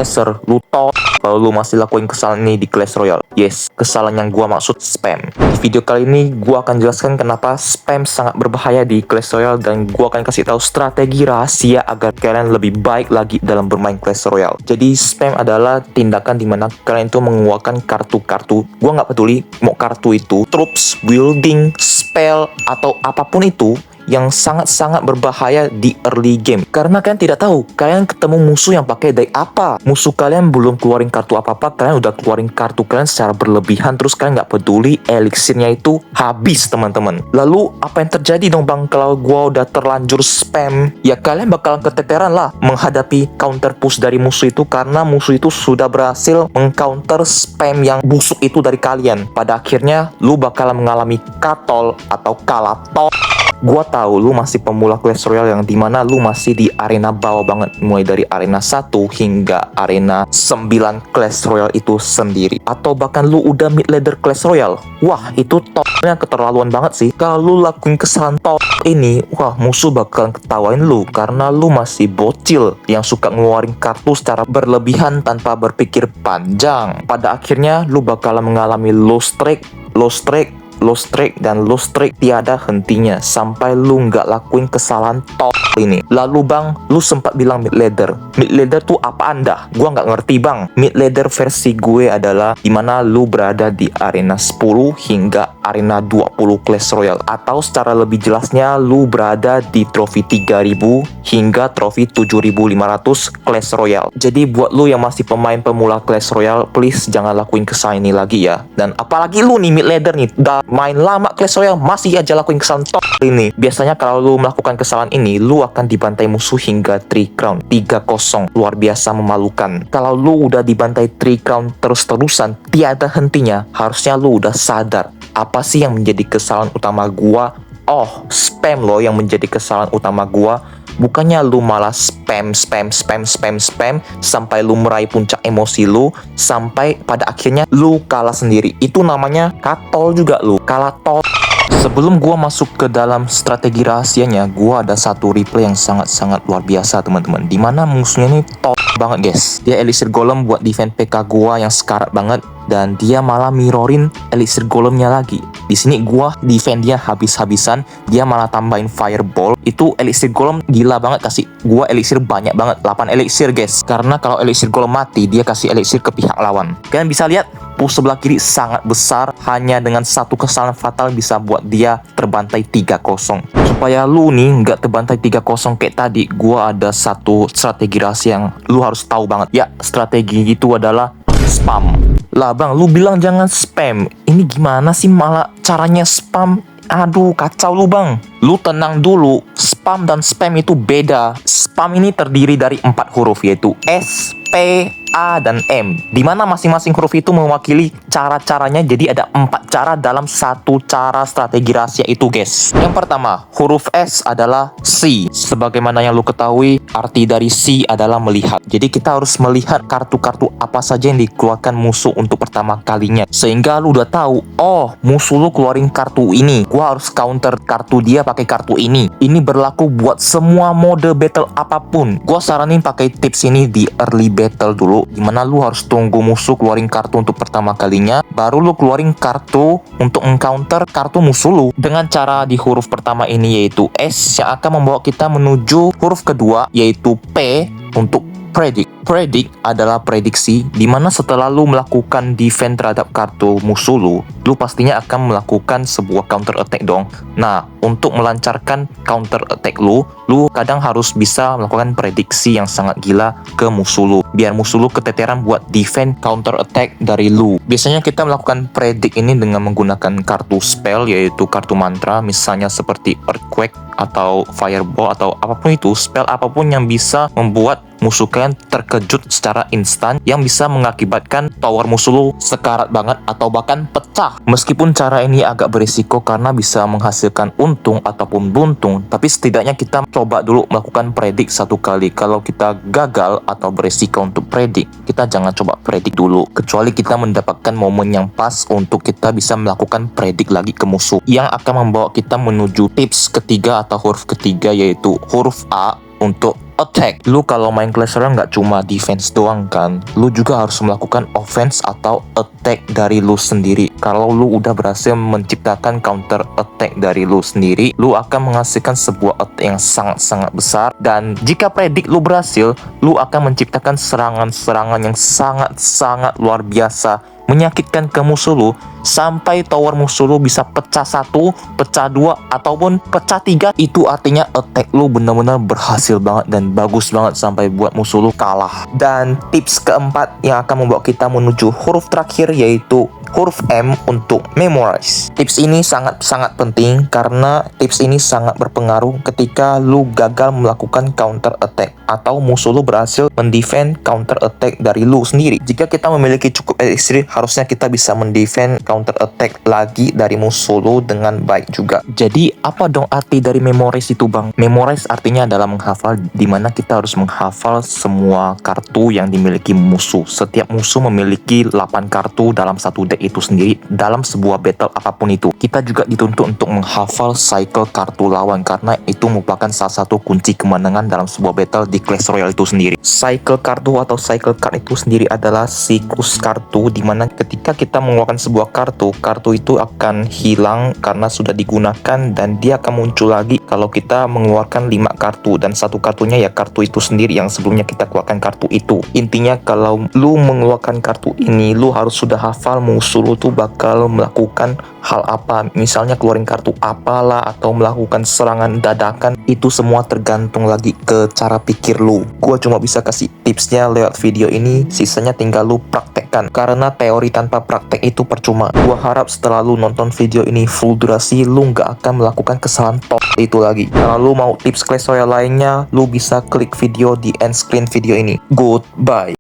Claser, lu kalau lu masih lakuin kesalahan ini di Clash Royale. Yes, kesalahan yang gua maksud spam. Di video kali ini gua akan jelaskan kenapa spam sangat berbahaya di Clash Royale, dan gua akan kasih tahu strategi rahasia agar kalian lebih baik lagi dalam bermain Clash Royale. Jadi spam adalah tindakan dimana kalian itu mengeluarkan kartu-kartu. Gua nggak peduli mau kartu itu troops, building, spell atau apapun itu yang sangat-sangat berbahaya di early game. Karena kalian tidak tahu, kalian ketemu musuh yang pakai deck apa. Musuh kalian belum keluarin kartu apa-apa, kalian udah keluarin kartu kalian secara berlebihan, terus kalian nggak peduli elixirnya itu habis, teman-teman. Lalu apa yang terjadi dong bang kalau gua udah terlanjur spam? Ya kalian bakalan keteteran lah menghadapi counter push dari musuh itu, karena musuh itu sudah berhasil mengcounter spam yang busuk itu dari kalian. Pada akhirnya lu bakalan mengalami katol atau kalah tol. Gua tahu lu masih pemula Clash Royale yang dimana lu masih di arena bawah banget, mulai dari arena 1 hingga arena 9 Clash Royale itu sendiri, atau bahkan lu udah mid ladder Clash Royale. Wah, itu topnya keterlaluan banget sih. Kalau lu lakuin kesalahan top ini, wah, musuh bakalan ketawain lu karena lu masih bocil yang suka ngeluarin kartu secara berlebihan tanpa berpikir panjang. Pada akhirnya lu bakalan mengalami low streak, dan low streak tiada hentinya sampai lu nggak lakuin kesalahan top ini. Lalu bang, lu sempat bilang mid ladder. Mid ladder tuh apa anda? Gua nggak ngerti bang. Mid ladder versi gue adalah dimana lu berada di arena 10 hingga arena 20 Clash Royale, atau secara lebih jelasnya lu berada di trofi 3000 hingga trofi 7500 Clash Royale. Jadi buat lu yang masih pemain pemula Clash Royale, please jangan lakuin kesalahan ini lagi ya. Dan apalagi lu nih mid ladder nih, udah main lama Clash Royale masih aja lakuin kesalahan top ini. Biasanya kalau lu melakukan kesalahan ini, lu akan dibantai musuh hingga 3 crown 3-0. Luar biasa memalukan. Kalau lu udah dibantai 3 crown terus-terusan tiada hentinya, harusnya lu udah sadar apa sih yang menjadi kesalahan utama gua. Oh, spam loh yang menjadi kesalahan utama gua. Bukannya lu malah spam sampai lu meraih puncak emosi lu, sampai pada akhirnya lu kalah sendiri. Itu namanya katol juga, lu kalah tol. Sebelum gua masuk ke dalam strategi rahasianya, gua ada satu replay yang sangat-sangat luar biasa teman-teman, dimana musuhnya ini top banget guys. Dia elixir golem buat defend PK gua yang sekarat banget, dan dia malah mirrorin elixir golemnya lagi. Di sini gua defend dia habis-habisan, dia malah tambahin fireball. Itu elixir golem gila banget, kasih gua elixir banyak banget, 8 elixir guys. Karena kalau elixir golem mati, dia kasih elixir ke pihak lawan. Kalian bisa lihat push sebelah kiri sangat besar, hanya dengan satu kesalahan fatal bisa buat dia terbantai 3-0. Supaya lu nih nggak terbantai 3-0 kayak tadi, gua ada satu strategi rahasia yang lu harus tahu banget. Ya, strategi itu adalah spam. Lah bang, lu bilang jangan spam. Ini gimana sih malah caranya spam? Aduh, kacau lu bang. Lu tenang dulu, spam dan spam itu beda. Spam ini terdiri dari 4 huruf, yaitu S, P, A, dan M, dimana masing-masing huruf itu mewakili cara-caranya. Jadi ada 4 cara dalam satu cara strategi rahasia itu guys. Yang pertama, huruf S adalah C. Sebagaimana yang lu ketahui, arti dari C adalah melihat. Jadi kita harus melihat kartu-kartu apa saja yang dikeluarkan musuh untuk pertama kalinya, sehingga lu udah tahu, oh musuh lu keluarin kartu ini, gua harus counter kartu dia pakai kartu ini. Ini berlaku buat semua mode battle apapun. Gua saranin pakai tips ini di early battle dulu, dimana lu harus tunggu musuh keluarin kartu untuk pertama kalinya, baru lu keluarin kartu untuk encounter kartu musuh lu. Dengan cara di huruf pertama ini yaitu S, yang akan membawa kita menuju huruf kedua yaitu P untuk predict. Predict adalah prediksi, dimana setelah lu melakukan defense terhadap kartu musuh lu pastinya akan melakukan sebuah counter attack dong. Nah, untuk melancarkan counter attack lu kadang harus bisa melakukan prediksi yang sangat gila ke musuh lu, biar musuh lu keteteran buat defense counter attack dari lu. Biasanya kita melakukan predict ini dengan menggunakan kartu spell, yaitu kartu mantra, misalnya seperti earthquake atau fireball atau apapun itu, spell apapun yang bisa membuat musuh kalian terkejut secara instan, yang bisa mengakibatkan tower musuh lu sekarat banget atau bahkan pecah. Meskipun cara ini agak berisiko karena bisa menghasilkan untung ataupun buntung, tapi setidaknya kita coba dulu melakukan predik satu kali. Kalau kita gagal atau berisiko untuk predik, kita jangan coba predik dulu, kecuali kita mendapatkan momen yang pas untuk kita bisa melakukan predik lagi ke musuh, yang akan membawa kita menuju tips ketiga atau huruf ketiga, yaitu huruf A untuk attack. Lu kalau main Clash Royale nggak cuma defense doang kan, lu juga harus melakukan offense atau attack dari lu sendiri. Kalau lu udah berhasil menciptakan counter attack dari lu sendiri, lu akan menghasilkan sebuah attack yang sangat-sangat besar. Dan jika predik lu berhasil, lu akan menciptakan serangan-serangan yang sangat-sangat luar biasa, menyakitkan ke musuh lu, sampai tower musuh lu bisa pecah 1, pecah 2, ataupun pecah 3. Itu artinya attack lu benar-benar berhasil banget dan bagus banget sampai buat musuh lu kalah. Dan tips keempat yang akan membawa kita menuju huruf terakhir, yaitu huruf M untuk memorize. Tips ini sangat-sangat penting karena tips ini sangat berpengaruh ketika lu gagal melakukan counter attack atau musuh lu berhasil mendefend counter attack dari lu sendiri. Jika kita memiliki cukup elixir, harusnya kita bisa mendefend counter attack lagi dari musuh lu dengan baik juga. Jadi apa dong arti dari memorize itu, Bang? Memorize artinya adalah menghafal, dimana kita harus menghafal semua kartu yang dimiliki musuh. Setiap musuh memiliki 8 kartu dalam satu deck itu sendiri. Dalam sebuah battle apapun itu, kita juga dituntut untuk menghafal cycle kartu lawan, karena itu merupakan salah satu kunci kemenangan dalam sebuah battle di Clash Royale itu sendiri. Cycle kartu atau cycle card itu sendiri adalah siklus kartu, dimana ketika kita mengeluarkan sebuah kartu itu akan hilang karena sudah digunakan, dan dia akan muncul lagi kalau kita mengeluarkan 5 kartu, dan satu kartunya ya kartu itu sendiri yang sebelumnya kita keluarkan kartu itu. Intinya kalau lu mengeluarkan kartu ini, lu harus sudah hafal musuh lu tuh bakal melakukan hal apa, misalnya keluarin kartu apalah atau melakukan serangan dadakan. Itu semua tergantung lagi ke cara pikir lu. Gua cuma bisa kasih tipsnya lewat video ini, sisanya tinggal lu praktekkan, karena teori tanpa praktek itu percuma. Gua harap setelah lu nonton video ini full durasi, lu nggak akan melakukan kesalahan top itu lagi. Kalau lu mau tips Clash Royale lainnya, lu bisa klik video di end screen video ini. Goodbye.